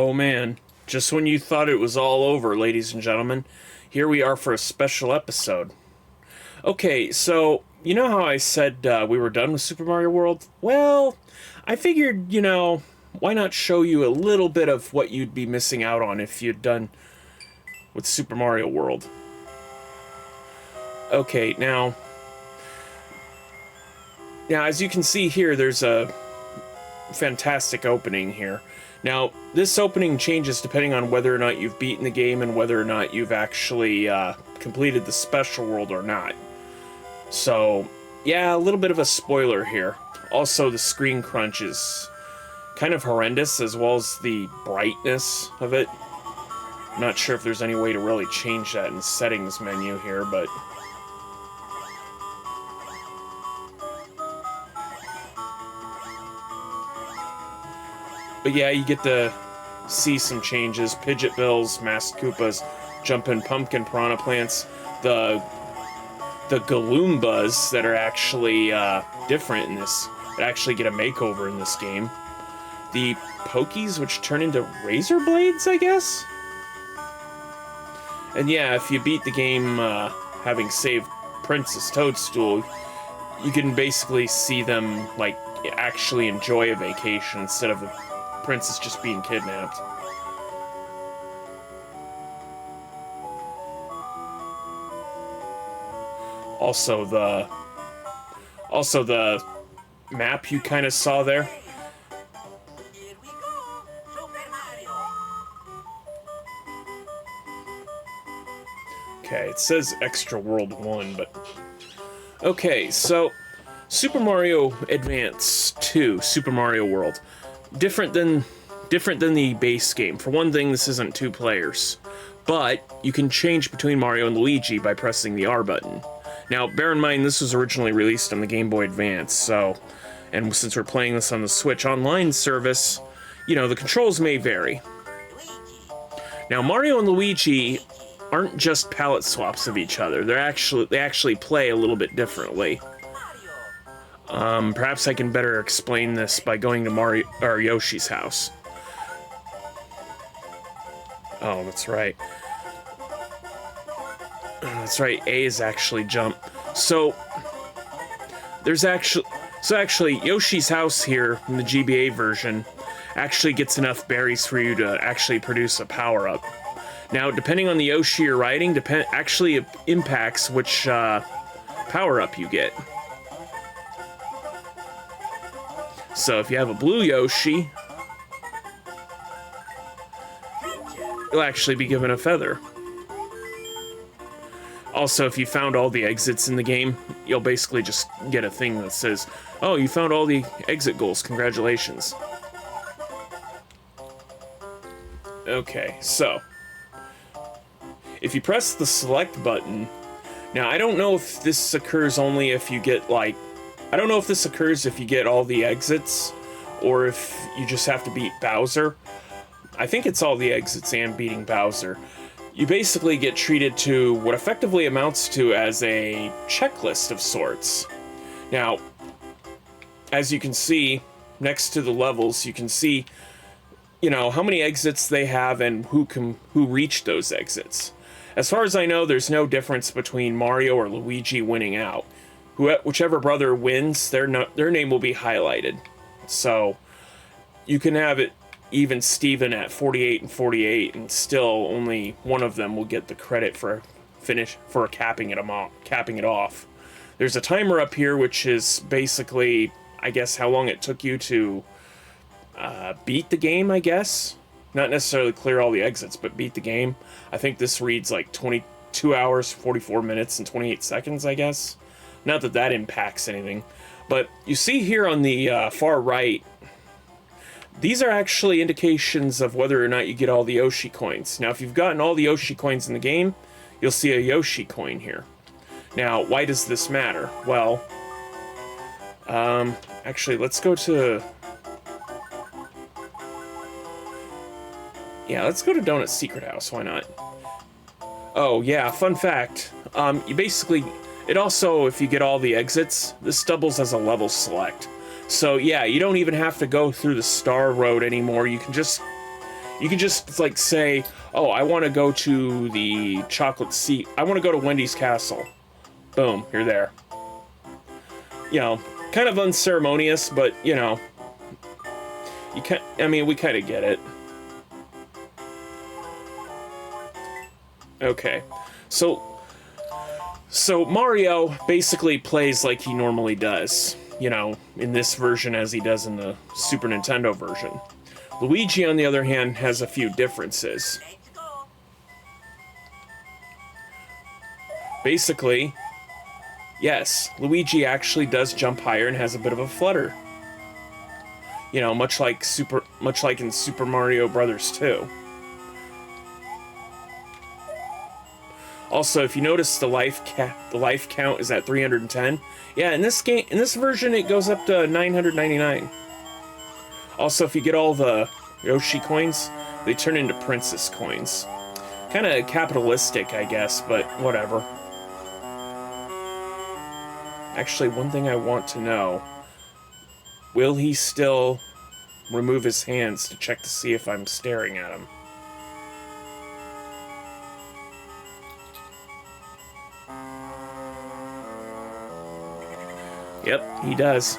Oh man, just when you thought it was all over, ladies and gentlemen, here we are for a special episode. Okay, so, you know how I said we were done with Super Mario World? Well, I figured, why not show you a little bit of what you'd be missing out on if you'd done with Super Mario World. Okay, now as you can see here, there's a fantastic opening here. Now, this opening changes depending on whether or not you've beaten the game and whether or not you've actually completed the special world or not. So, yeah, a little bit of a spoiler here. Also, the screen crunch is kind of horrendous, as well as the brightness of it. I'm not sure if there's any way to really change that in the settings menu here, but... But yeah, you get to see some changes. Pidget Bills, Masked Koopas, Jumpin' Pumpkin Piranha Plants, the Galoombas that are actually different in this, that actually get a makeover in this game. The Pokies, which turn into razor blades, I guess? And yeah, if you beat the game having saved Princess Toadstool, you can basically see them, like, actually enjoy a vacation instead of the princess just being kidnapped. Also the map you kind of saw there. Okay, it says Extra World 1, but... Okay, so... Super Mario Advance 2, Super Mario World. Different than the base game. For one thing, this isn't 2 players. But, you can change between Mario and Luigi by pressing the R button. Now, bear in mind, this was originally released on the Game Boy Advance, so... And since we're playing this on the Switch Online service, the controls may vary. Now, Mario and Luigi aren't just palette swaps of each other. They actually play a little bit differently. Perhaps I can better explain this by going to Mario or Yoshi's house. Oh, that's right. That's right, A is actually jump. So actually Yoshi's house here in the GBA version actually gets enough berries for you to actually produce a power-up. Now, depending on the Yoshi you're riding, actually impacts which power-up you get. So if you have a blue Yoshi, you'll actually be given a feather. Also, if you found all the exits in the game, you'll basically just get a thing that says, "Oh, you found all the exit goals, congratulations." Okay, so if you press the select button, now I don't know if this occurs only if you get I don't know if this occurs if you get all the exits, or if you just have to beat Bowser. I think it's all the exits and beating Bowser. You basically get treated to what effectively amounts to as a checklist of sorts. Now, as you can see, next to the levels, you can see, how many exits they have and who reached those exits. As far as I know, there's no difference between Mario or Luigi winning out. Whichever brother wins, their name will be highlighted. So, you can have it even Steven at 48 and 48, and still only one of them will get the credit for capping it off. There's a timer up here, which is basically, I guess, how long it took you to beat the game, I guess. Not necessarily clear all the exits, but beat the game. I think this reads like 22 hours, 44 minutes, and 28 seconds, I guess. Not that that impacts anything. But you see here on the far right, these are actually indications of whether or not you get all the Yoshi coins. Now, if you've gotten all the Yoshi coins in the game, you'll see a Yoshi coin here. Now, why does this matter? Well, actually, let's go to... Yeah, let's go to Donut's Secret House, why not? Oh, yeah, fun fact. You basically... It also, if you get all the exits, this doubles as a level select. So yeah, you don't even have to go through the Star Road anymore. You can just You can just, like, say, oh, I want to go to the chocolate sea. I want to go to Wendy's Castle. Boom, you're there. You know, kind of unceremonious, but, you know, you can't, I mean, we kind of get it. Okay, so Mario basically plays like he normally does, you know, in this version as he does in the Super Nintendo version. Luigi, on the other hand, has a few differences. Basically, yes, Luigi actually does jump higher and has a bit of a flutter. You know, much like in Super Mario Brothers 2. Also, if you notice, the life count is at 310. Yeah, in this version, it goes up to 999. Also, if you get all the Yoshi coins, they turn into princess coins. Kind of capitalistic, I guess, but whatever. Actually, one thing I want to know: will he still remove his hands to check to see if I'm staring at him? Yep, he does.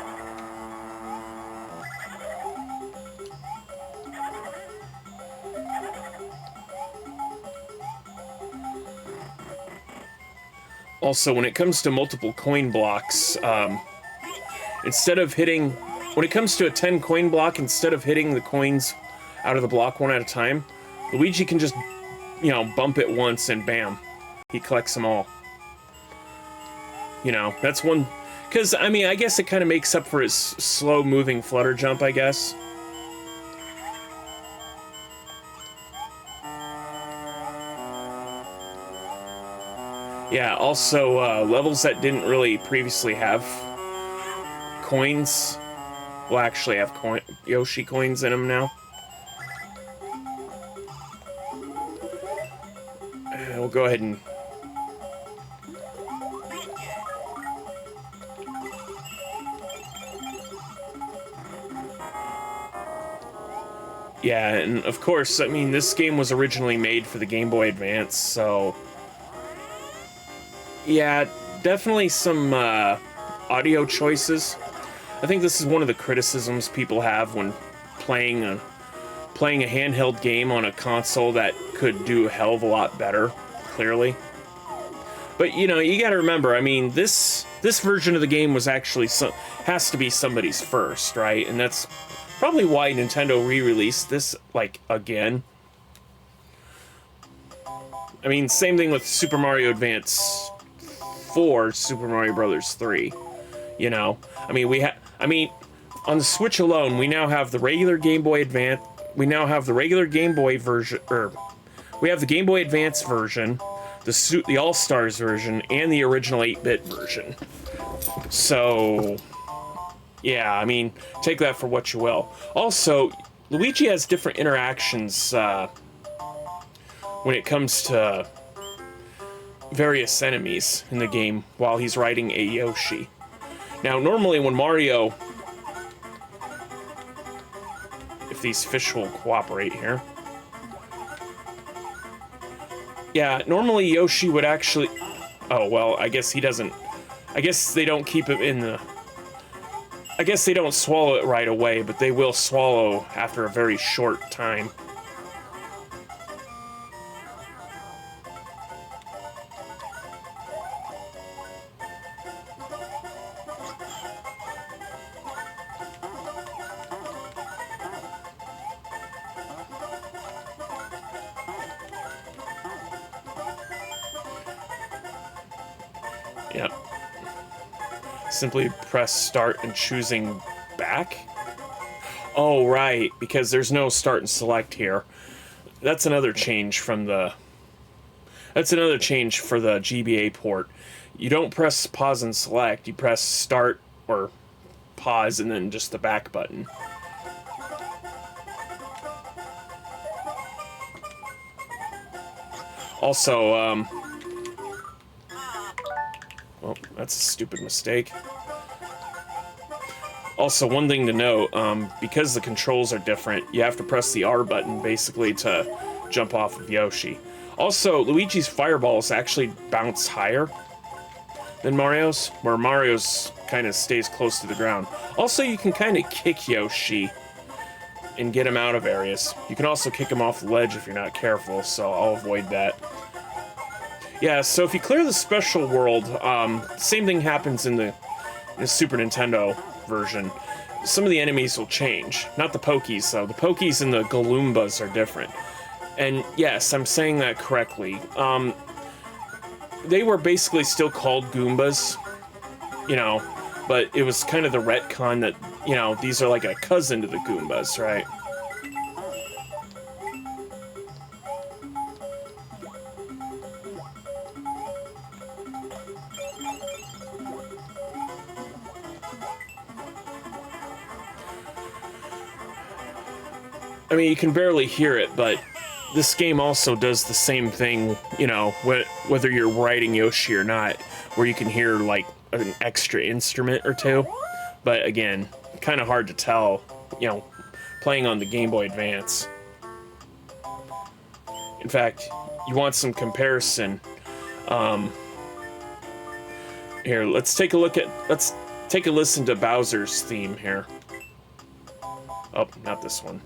Also, when it comes to multiple coin blocks, instead of hitting... When it comes to a 10 coin block, instead of hitting the coins out of the block one at a time, Luigi can just, you know, bump it once and bam. He collects them all. You know, that's one... Because, I mean, I guess it kind of makes up for his slow-moving flutter jump, I guess. Yeah, also, levels that didn't really previously have coins will actually have Yoshi coins in them now. We'll go ahead and... Yeah, and of course, I mean, this game was originally made for the Game Boy Advance, so... Yeah, definitely some audio choices. I think this is one of the criticisms people have when playing a handheld game on a console that could do a hell of a lot better, clearly. But, you know, you gotta remember, I mean, this version of the game was actually has to be somebody's first, right? And that's probably why Nintendo re-released this, like, again. I mean, same thing with Super Mario Advance 4, Super Mario Brothers 3. You know, I mean, on the Switch alone, we now have the regular Game Boy Advance. We now have the regular Game Boy version, we have the Game Boy Advance version, the All-Stars version, and the original 8-bit version. So, yeah, I mean, take that for what you will. Also, Luigi has different interactions when it comes to various enemies in the game while he's riding a Yoshi. Now, normally when Mario... If these fish will cooperate here. Yeah, normally Yoshi would actually... Oh, well, I guess he doesn't... I guess they don't keep it in the... I guess they don't swallow it right away, but they will swallow after a very short time. Yep. Simply press start and choosing back. Oh, right, because there's no start and select here. That's another change from the... That's another change for the GBA port. You don't press pause and select, you press start or pause and then just the back button. Also, oh, that's a stupid mistake. Also, one thing to note, because the controls are different, you have to press the R button, basically, to jump off of Yoshi. Also, Luigi's fireballs actually bounce higher than Mario's, where Mario's kind of stays close to the ground. Also, you can kind of kick Yoshi and get him out of areas. You can also kick him off the ledge if you're not careful, so I'll avoid that. Yeah, so if you clear the special world, same thing happens in the Super Nintendo version. Some of the enemies will change. Not the Pokies, though. The Pokies and the Galoombas are different. And yes, I'm saying that correctly. They were basically still called Goombas, you know, but it was kind of the retcon that, you know, these are like a cousin to the Goombas, right? I mean, you can barely hear it, but this game also does the same thing, you know, whether you're riding Yoshi or not, where you can hear, like, an extra instrument or two. But again, kind of hard to tell, you know, playing on the Game Boy Advance. In fact, you want some comparison. Here, let's take a listen to Bowser's theme here. Oh, not this one.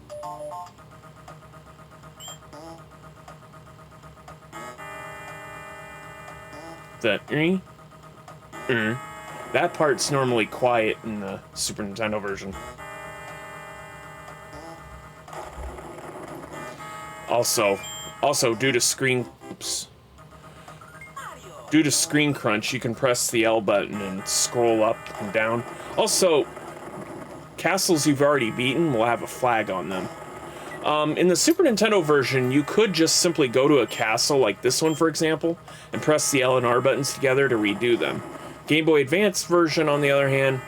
That part's normally quiet in the Super Nintendo version. Also, due to screen crunch, you can press the L button and scroll up and down. Also, castles you've already beaten will have a flag on them. In the Super Nintendo version, you could just simply go to a castle, like this one, for example, and press the L and R buttons together to redo them. Game Boy Advance version, on the other hand,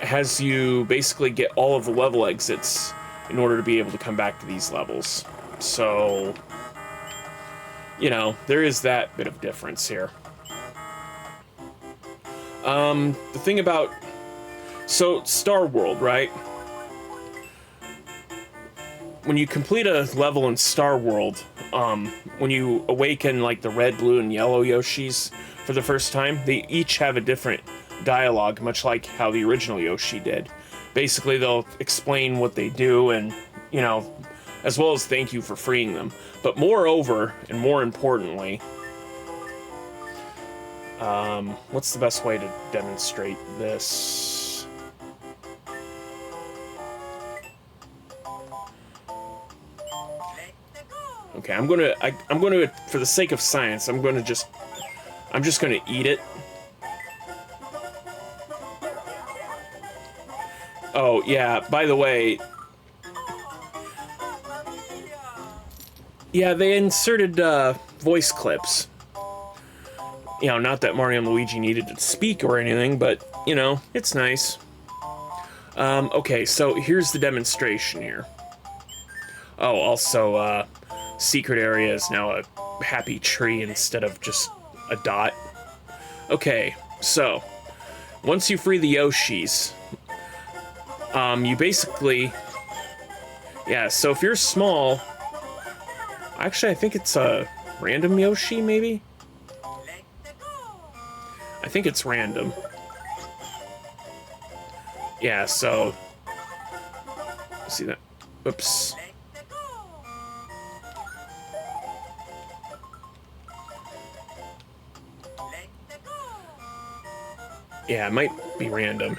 has you basically get all of the level exits in order to be able to come back to these levels. So, you know, there is that bit of difference here. The thing about... So, Star World, right? When you complete a level in Star World, when you awaken, like, the red, blue, and yellow Yoshis for the first time, they each have a different dialogue, much like how the original Yoshi did. Basically, they'll explain what they do and, you know, as well as thank you for freeing them. But moreover, and more importantly, what's the best way to demonstrate this? Okay, I'm gonna, for the sake of science, I'm just gonna eat it. Oh, yeah, by the way, yeah, they inserted, voice clips. You know, not that Mario and Luigi needed to speak or anything, but, you know, it's nice. Okay, so here's the demonstration here. Oh, also, secret area is now a happy tree instead of just a dot. Okay, so, once you free the Yoshis, you basically... Yeah, so if you're small... Actually, I think it's a random Yoshi, maybe? I think it's random. Yeah, so... See that? Oops. Yeah, it might be random.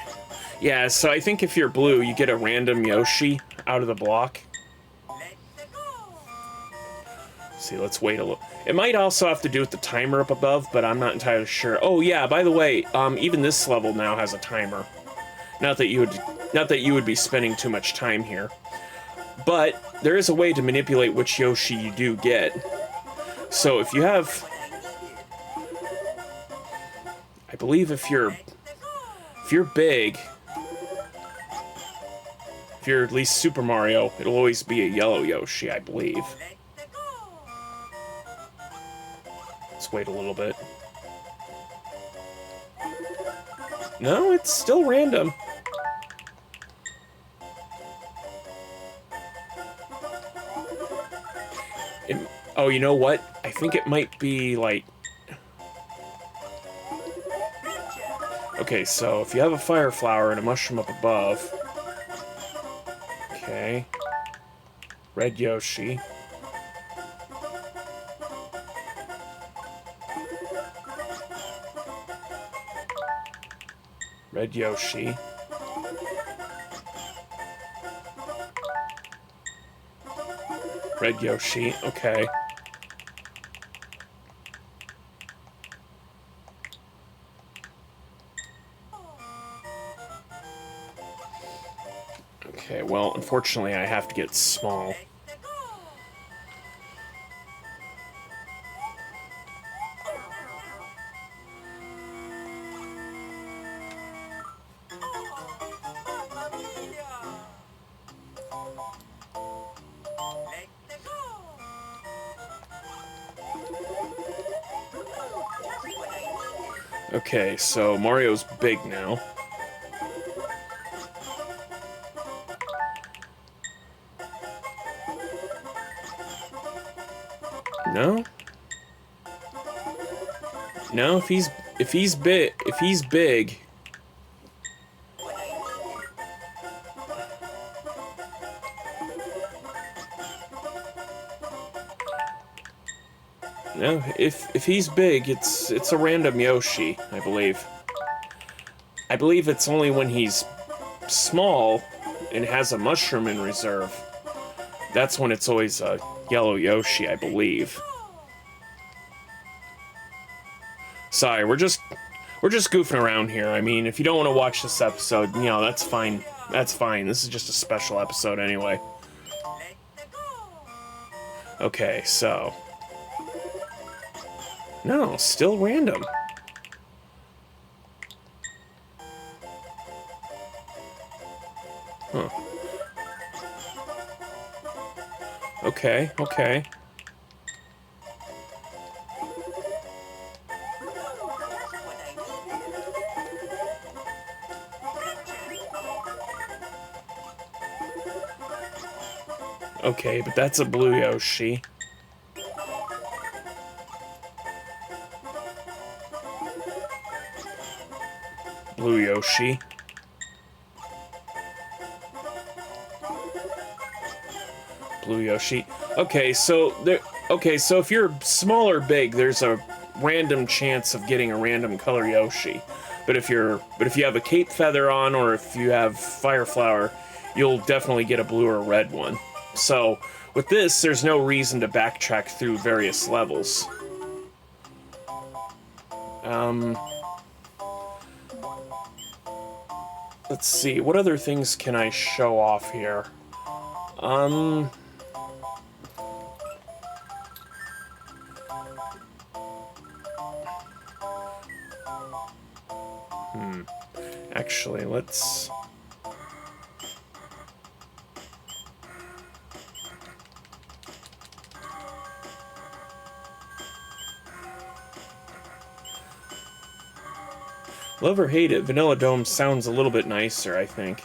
Yeah, so I think if you're blue, you get a random Yoshi out of the block. See, let's wait a little. It might also have to do with the timer up above, but I'm not entirely sure. Oh yeah, by the way, even this level now has a timer. Not that you would be spending too much time here. But there is a way to manipulate which Yoshi you do get. So if you have... I believe if you're big, if you're at least Super Mario, it'll always be a yellow Yoshi, I believe. Let's wait a little bit. No, it's still random. Oh, you know what? I think it might be, like... Okay, so if you have a fire flower and a mushroom up above... Okay. Red Yoshi. Red Yoshi. Red Yoshi, okay. Okay, well, unfortunately I have to get small. Okay, so Mario's big now. No? No, if he's big. No, if he's big, it's a random Yoshi, I believe. I believe it's only when he's small and has a mushroom in reserve. That's when it's always a yellow Yoshi, I believe. Sorry, we're just goofing around here. I mean, if you don't want to watch this episode, you know, that's fine. That's fine. This is just a special episode anyway. Okay, so... No, still random. Huh. Okay, okay. Okay, but that's a blue Yoshi. Blue Yoshi. Blue Yoshi. Okay, so there. Okay, so if you're small or big, there's a random chance of getting a random color Yoshi. But if you have a cape feather on, or if you have fire flower, you'll definitely get a blue or red one. So with this, there's no reason to backtrack through various levels. Let's see, what other things can I show off here? Actually, let's... Love or hate it, Vanilla Dome sounds a little bit nicer, I think.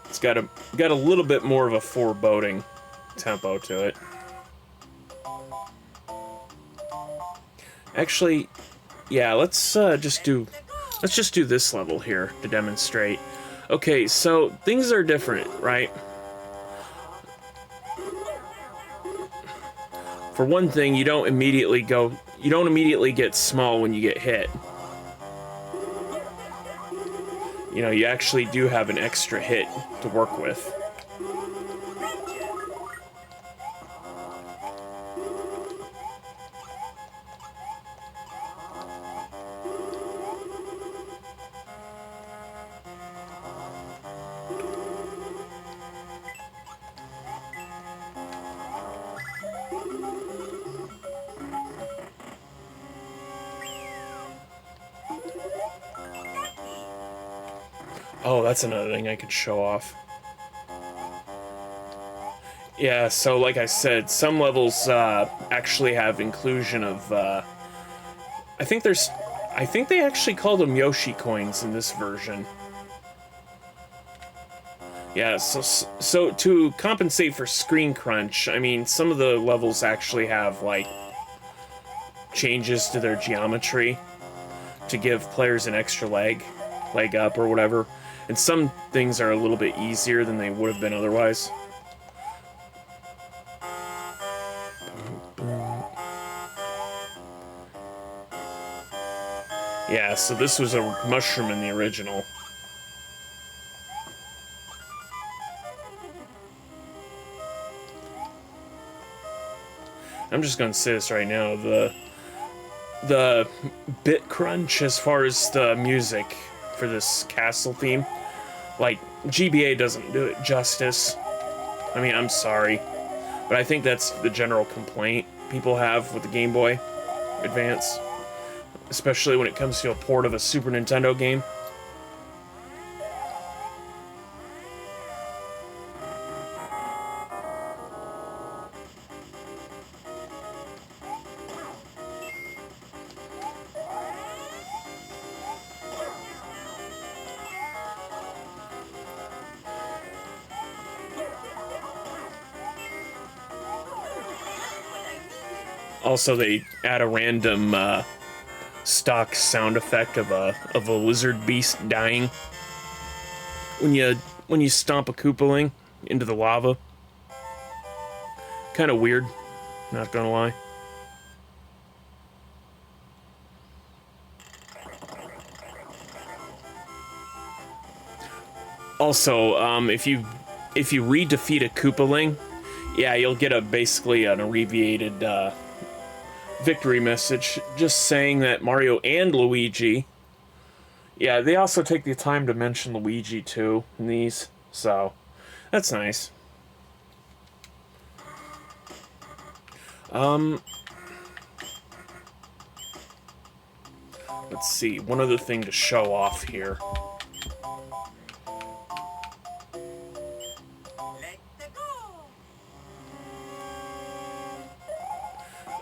It's got a little bit more of a foreboding tempo to it. Actually, yeah, let's just do this level here to demonstrate. Okay, so things are different, right? For one thing, you don't immediately get small when you get hit. You know, you actually do have an extra hit to work with. Oh, that's another thing I could show off. Yeah, so like I said, some levels actually have inclusion of, I think they actually call them Yoshi coins in this version. Yeah, so to compensate for screen crunch, I mean, some of the levels actually have, like, changes to their geometry to give players an extra leg up or whatever. And some things are a little bit easier than they would have been otherwise. Yeah, so this was a mushroom in the original. I'm just gonna say this right now, the bit crunch as far as the music for this castle theme, like, GBA doesn't do it justice. I mean, I'm sorry, but I think that's the general complaint people have with the Game Boy Advance, especially when it comes to a port of a Super Nintendo game. Also, they add a random stock sound effect of a lizard beast dying when you stomp a Koopaling into the lava. Kind of weird, not gonna lie. Also, if you re-defeat a Koopaling, yeah, you'll get basically an abbreviated victory message just saying that Mario and Luigi, yeah, they also take the time to mention Luigi too in these, so that's nice. Let's see, one other thing to show off here.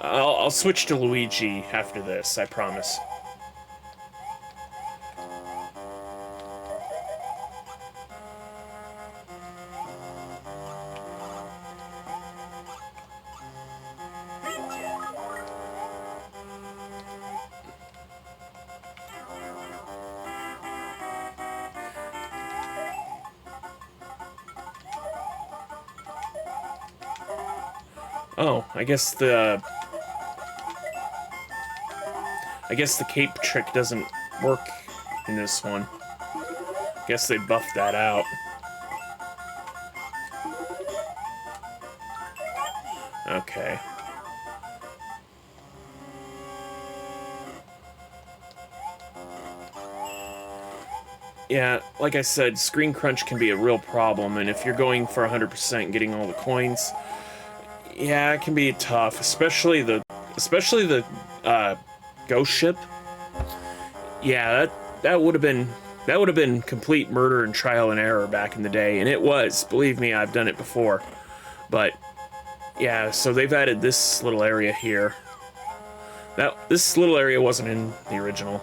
I'll switch to Luigi after this, I promise. Oh, I guess the cape trick doesn't work in this one. Guess they buffed that out. Okay. Yeah, like I said, screen crunch can be a real problem, and if you're going for 100% getting all the coins, yeah, it can be tough, especially the ghost ship. Yeah, that would have been complete murder and trial and error back in the day, and it was. Believe me, I've done it before. But yeah, so they've added this little area here. This little area wasn't in the original.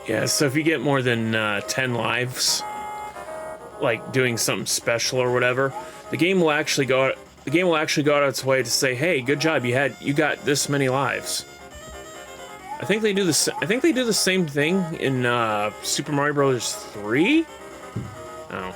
Yeah, so if you get more than 10 lives, like doing something special or whatever, the game will actually the game will actually go out of its way to say, "Hey, good job, you got this many lives." I think they do the same thing in Super Mario Bros. 3. Oh.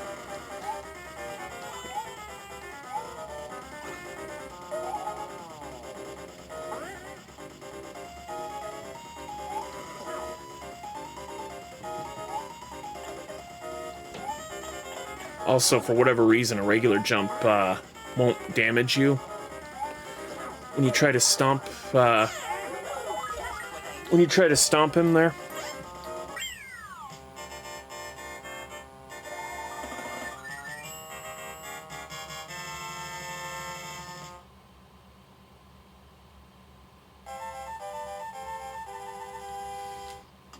Also, for whatever reason, a regular jump won't damage you when you try to stomp. When you try to stomp him there.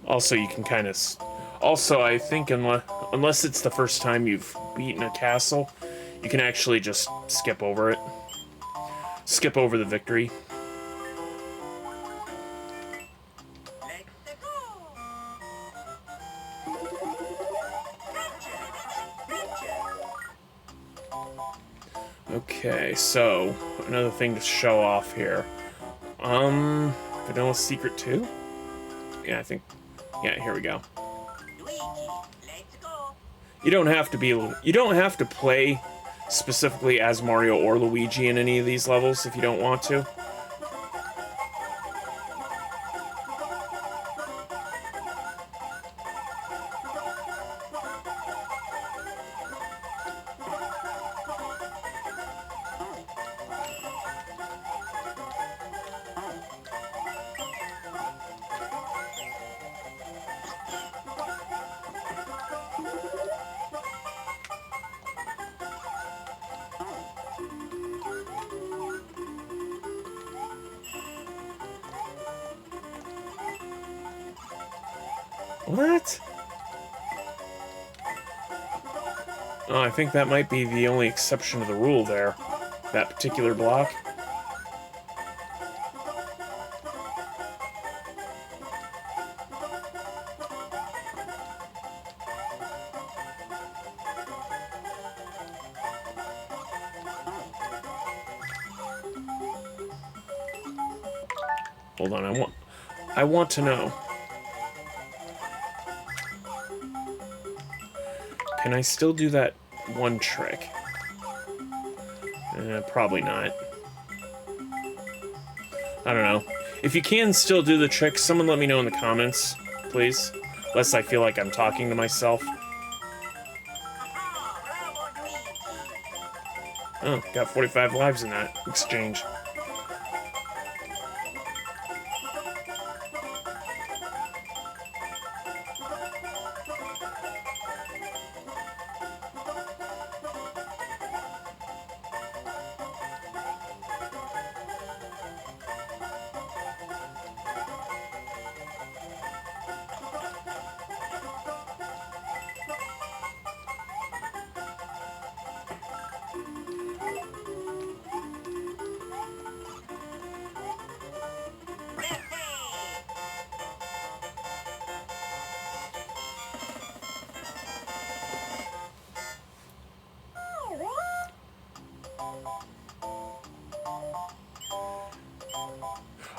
Also, you can kind of. Also, I think unless it's the first time you've beaten a castle, you can actually just skip over it. Skip over the victory. Okay, so another thing to show off here. Vanilla Secret 2? Yeah, I think. Yeah, here we go. You don't have to play specifically as Mario or Luigi in any of these levels if you don't want to. What? Oh, I think that might be the only exception to the rule there. That particular block. Hold on, I want to know. Can I still do that one trick? Probably not. I don't know. If you can still do the trick, someone let me know in the comments, please. Lest I feel like I'm talking to myself. Oh, got 45 lives in that exchange.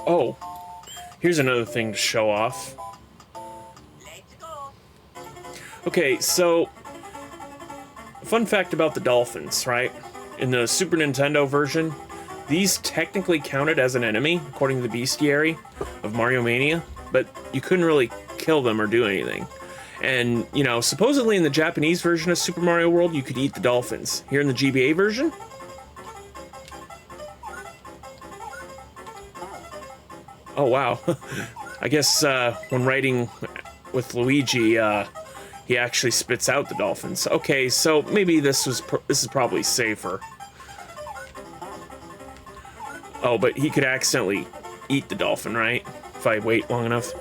Oh, here's another thing to show off. Okay, so, fun fact about the dolphins, right? In the Super Nintendo version, these technically counted as an enemy, according to the bestiary of Mario Mania, but you couldn't really kill them or do anything. And, you know, supposedly in the Japanese version of Super Mario World, you could eat the dolphins. Here in the GBA version, oh wow. I guess when writing with Luigi, he actually spits out the dolphins. Okay, so maybe this is probably safer. Oh, but he could accidentally eat the dolphin, right? If I wait long enough.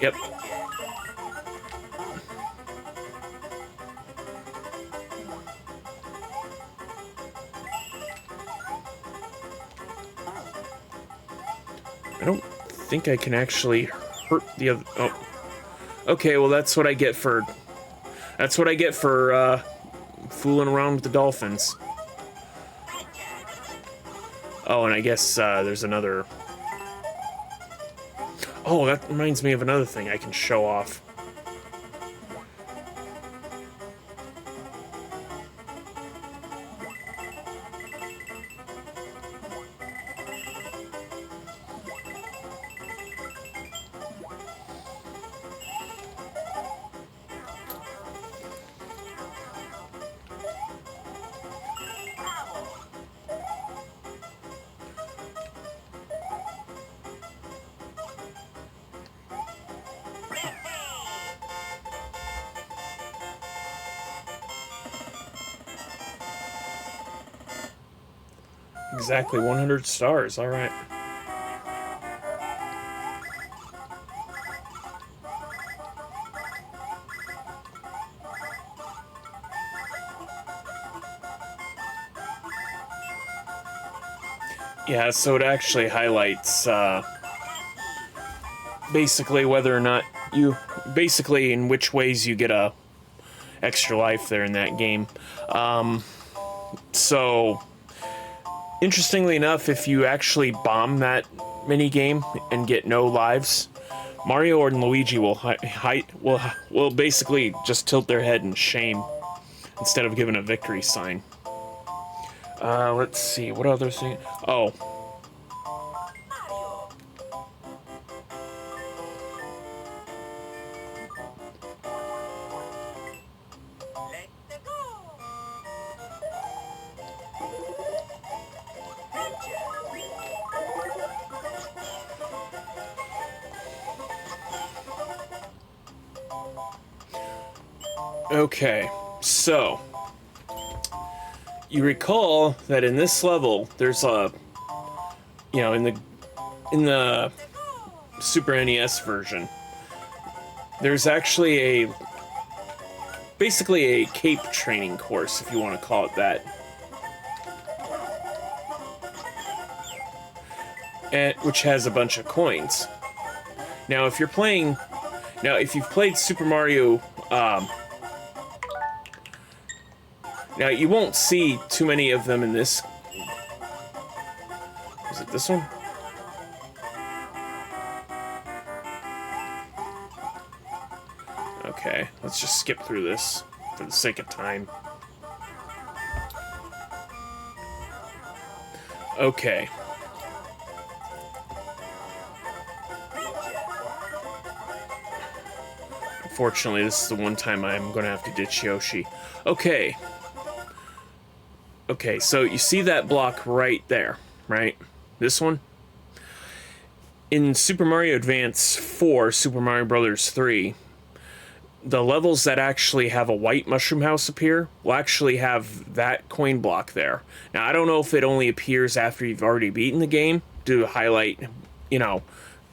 Yep. I don't think I can actually hurt the other. Oh, okay. Well, that's what I get for. That's what I get for fooling around with the dolphins. Oh, and I guess there's another... Oh, that reminds me of another thing I can show off. Exactly 100 stars, alright. Yeah, so it actually highlights, basically whether or not you... Basically in which ways you get a extra life there in that game. So... Interestingly enough, if you actually bomb that minigame and get no lives, Mario and Luigi will basically just tilt their head in shame instead of giving a victory sign. Let's see, what other thing? Oh. Okay, so you recall that in this level there's a, you know, in the Super NES version, there's actually basically a cape training course, if you want to call it that. Which has a bunch of coins. Now, if you've played Super Mario, now you won't see too many of them in this. Is it this one? Okay, let's just skip through this for the sake of time. Okay. Unfortunately, this is the one time I'm going to have to ditch Yoshi. Okay. Okay, so you see that block right there, right? This one? In Super Mario Advance 4, Super Mario Bros. 3, the levels that actually have a white mushroom house appear will actually have that coin block there. Now, I don't know if it only appears after you've already beaten the game to highlight, you know,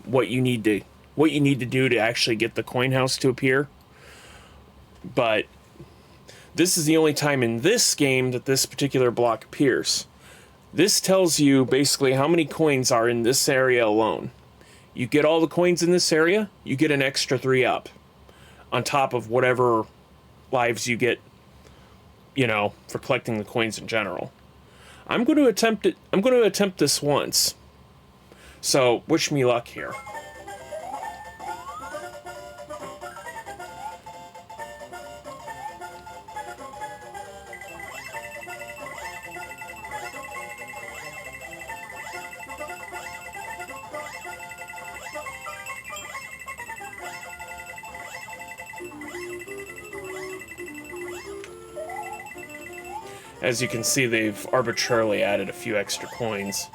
what you need to do to actually get the coin house to appear. But this is the only time in this game that this particular block appears. This tells you basically how many coins are in this area alone. You get all the coins in this area, you get an extra 3 up. On top of whatever lives you get, you know, for collecting the coins in general. I'm going to attempt this once. So, wish me luck here. As you can see, they've arbitrarily added a few extra coins.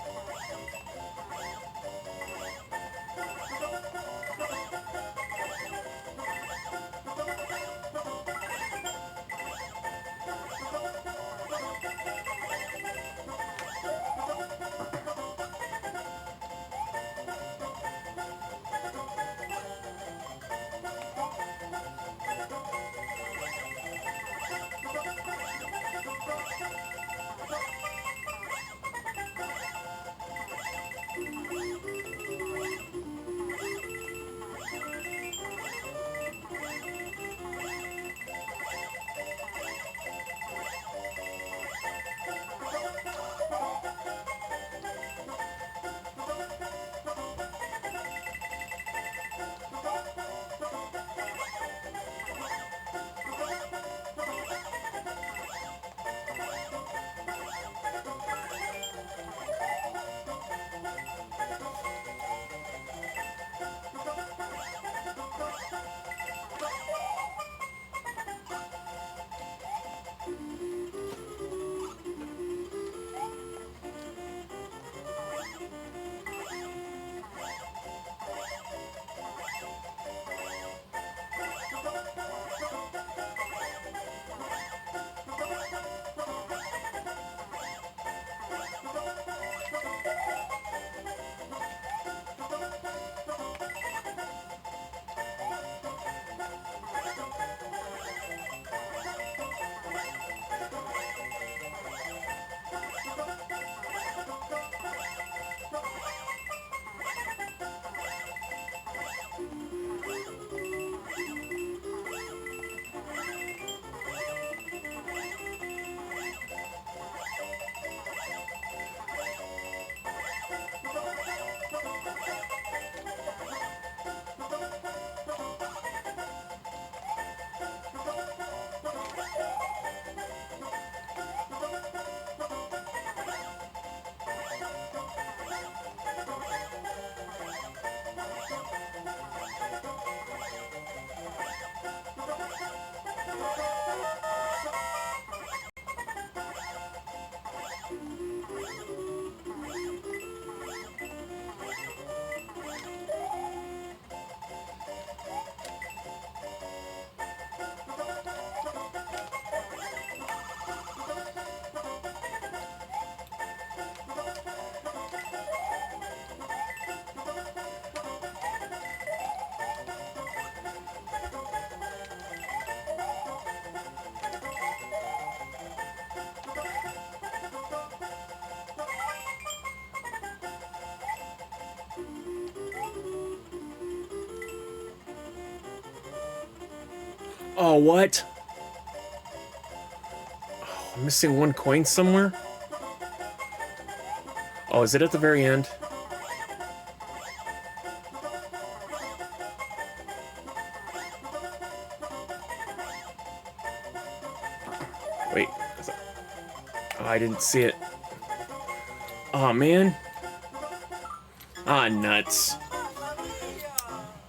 Oh, what? Oh, I'm missing one coin somewhere? Oh, is it at the very end? Wait. Oh, I didn't see it. Oh, man. Ah, nuts.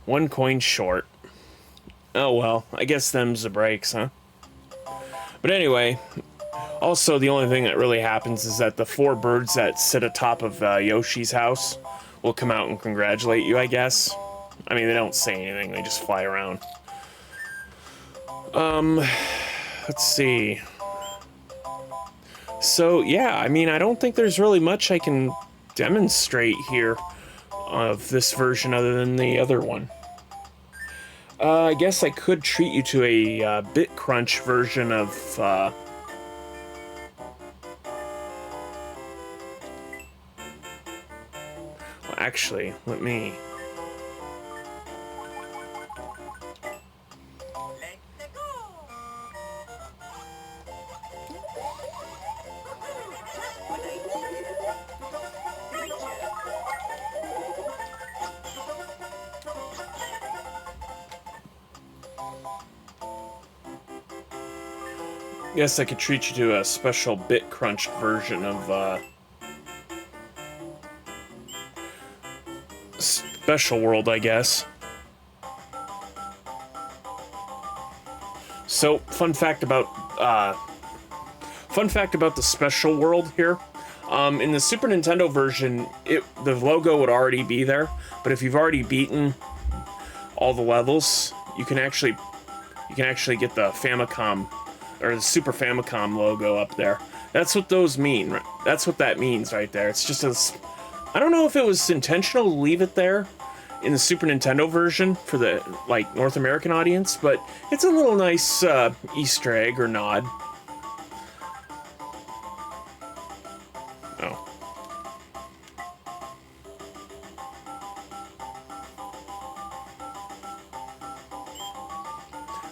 One coin short. Oh, well. I guess them's the breaks, huh? But anyway, also the only thing that really happens is that the 4 birds that sit atop of Yoshi's house will come out and congratulate you, I guess. I mean, they don't say anything. They just fly around. Let's see. So, yeah, I mean, I don't think there's really much I can demonstrate here of this version other than the other one. I guess I could treat you to a Bit Crunch version of, well, actually, let me... Guess I could treat you to a special Bit Crunch version of Special World, I guess. So, fun fact about the Special World here. In the Super Nintendo version, the logo would already be there, but if you've already beaten all the levels, you can actually get the Famicom or the Super Famicom logo up there. That's what those mean. That's what that means right there. It's just I don't know if it was intentional to leave it there in the Super Nintendo version for the North American audience, but it's a little nice Easter egg or nod. Oh.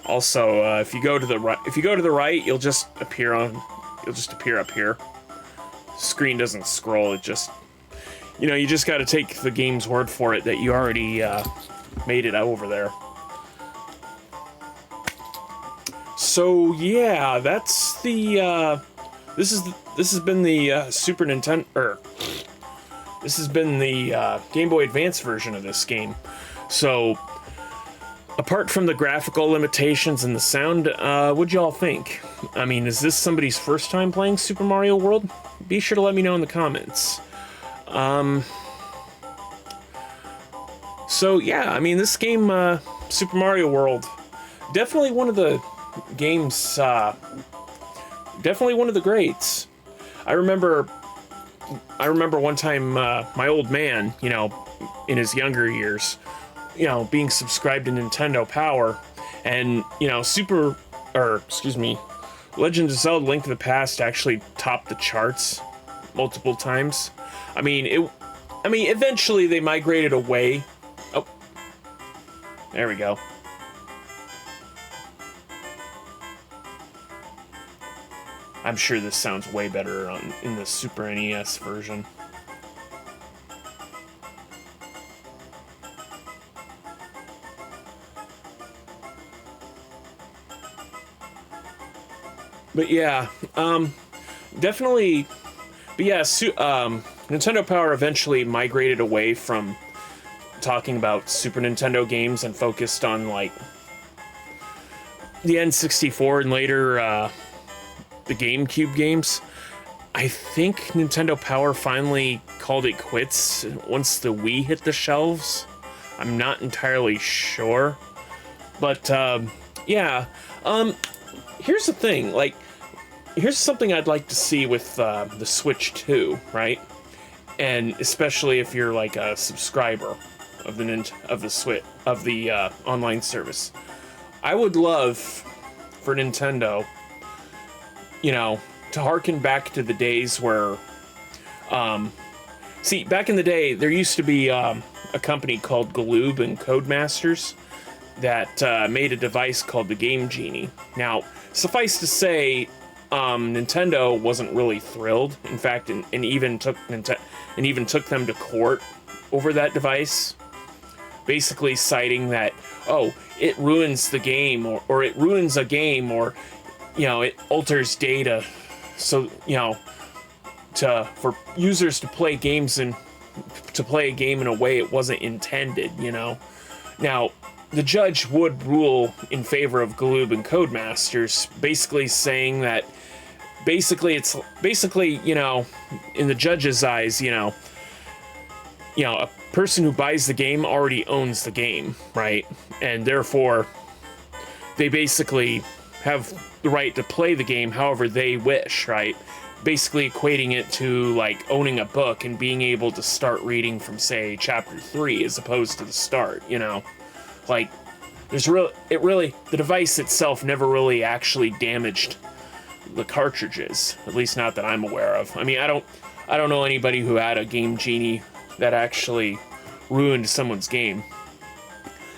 Also, if you go to the right, you'll just appear up here. Screen doesn't scroll. It just, you just got to take the game's word for it that you already made it over there. So yeah, that's the this has been the Super Nintendo, this has been the Game Boy Advance version of this game. So, apart from the graphical limitations and the sound, what'd y'all think? I mean, is this somebody's first time playing Super Mario World? Be sure to let me know in the comments. So yeah, I mean, this game, Super Mario World, definitely one of the games, definitely one of the greats. I remember one time, my old man, in his younger years, being subscribed to Nintendo Power, and, Legend of Zelda Link to the Past actually topped the charts multiple times. I mean, eventually they migrated away. Oh, there we go. I'm sure this sounds way better in the Super NES version. But yeah, definitely. But yeah, Nintendo Power eventually migrated away from talking about Super Nintendo games and focused on the N64 and later the GameCube games. I think Nintendo Power finally called it quits once the Wii hit the shelves. I'm not entirely sure, but yeah. Here's the thing, here's something I'd like to see with the Switch 2, right? And especially if you're a subscriber of the online service. I would love for Nintendo, to harken back to the days where, back in the day, there used to be a company called Galoob and Codemasters that made a device called the Game Genie. Now, suffice to say, Nintendo wasn't really thrilled. In fact, and even took them to court over that device, basically citing that, oh, it ruins the game, or it ruins a game, or, it alters data, so, for users to play games and to play a game in a way it wasn't intended, Now, the judge would rule in favor of Galoob and Codemasters, basically saying that, it's in the judge's eyes, a person who buys the game already owns the game, right? And therefore, they basically have the right to play the game however they wish, right? Basically equating it to, like, owning a book and being able to start reading from, say, chapter 3 as opposed to the start, Like, the device itself never really actually damaged the cartridges, at least not that I'm aware of. I mean, I don't know anybody who had a Game Genie that actually ruined someone's game.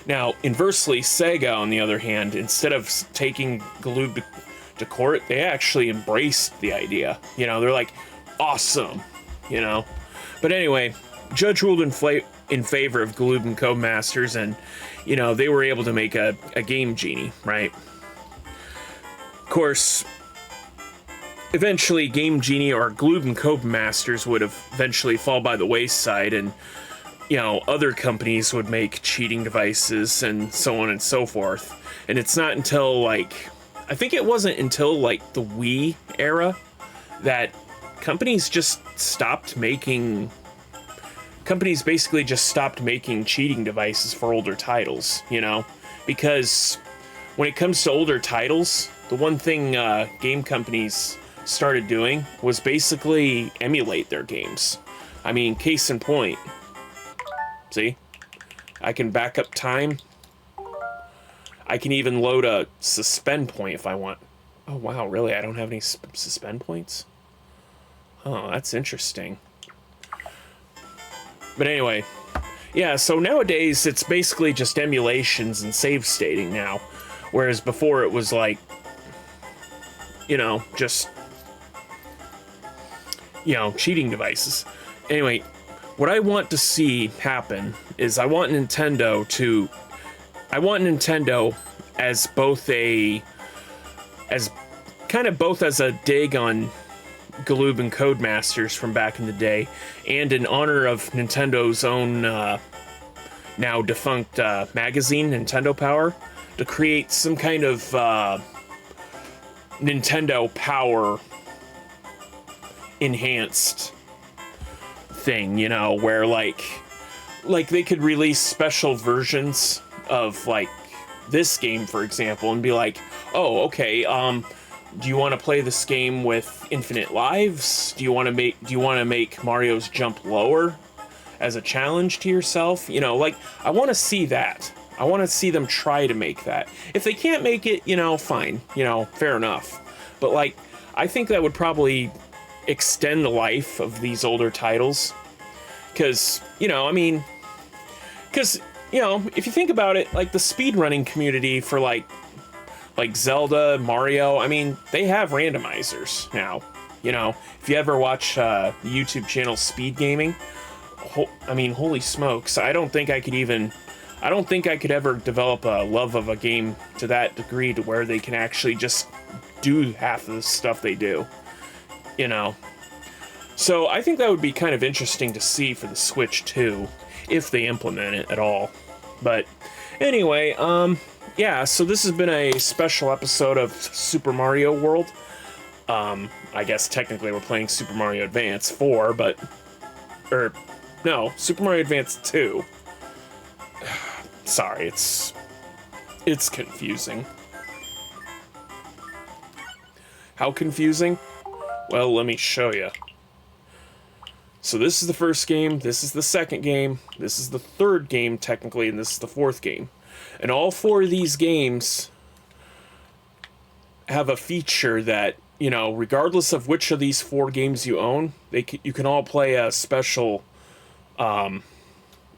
Now, inversely, Sega, on the other hand, instead of taking Galoob to court, they actually embraced the idea. They're like, awesome, But anyway, judge ruled in favor of Galoob and Codemasters, and, they were able to make a Game Genie, right? Of course, eventually Game Genie or Galoob and Codemasters would eventually fall by the wayside, and other companies would make cheating devices and so on and so forth. And it's not until, like, I think it wasn't until, like, the Wii era that companies basically just stopped making cheating devices for older titles, because when it comes to older titles, the one thing game companies started doing was basically emulate their games. I mean, case in point. See? I can back up time. I can even load a suspend point if I want. Oh, wow, really? I don't have any suspend points? Oh, that's interesting. But anyway, yeah, so nowadays it's basically just emulations and save stating now. Whereas before it was like, just, cheating devices. Anyway, what I want to see happen is I want Nintendo as both as a dig on Galoob and Codemasters from back in the day, and in honor of Nintendo's own now defunct magazine, Nintendo Power, to create some kind of Nintendo Power enhanced thing, where like they could release special versions of, like, this game, for example, and be like, oh, okay, do you want to play this game with infinite lives? Do you want to make Mario's jump lower as a challenge to yourself? Like, I want to see that. I want to see them try to make that. If they can't make it, fine, fair enough. But, like, I think that would probably extend the life of these older titles. Because, if you think about it, like, the speedrunning community for, like Zelda, Mario, I mean, they have randomizers now. If you ever watch the YouTube channel Speed Gaming, holy smokes, I don't think I could ever develop a love of a game to that degree to where they can actually just do half of the stuff they do. So I think that would be kind of interesting to see for the Switch too, if they implement it at all. But anyway, yeah, so this has been a special episode of Super Mario World. I guess technically we're playing Super Mario Advance 4, Super Mario Advance 2. Sorry, it's confusing. How confusing? Well, let me show you. So this is the first game, this is the second game, this is the third game technically, and this is the fourth game. And all four of these games have a feature that, regardless of which of these four games you own, you can all play a special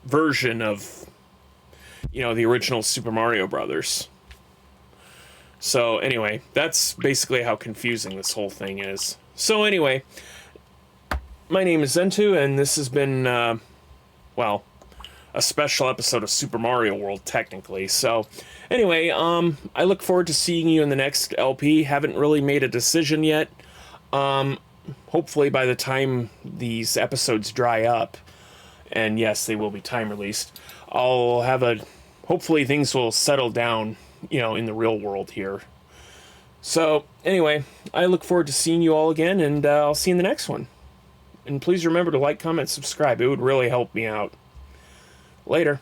version of you know, the original Super Mario Brothers. So anyway, that's basically how confusing this whole thing is. So anyway, my name is Zen-Tube, and this has been, well, a special episode of Super Mario World, technically. So anyway, I look forward to seeing you in the next LP. Haven't really made a decision yet. Hopefully by the time these episodes dry up, and yes, they will be time released, I'll have a... hopefully things will settle down, you know, in the real world here. So, anyway, I look forward to seeing you all again, and I'll see you in the next one. And please remember to like, comment, subscribe. It would really help me out. Later.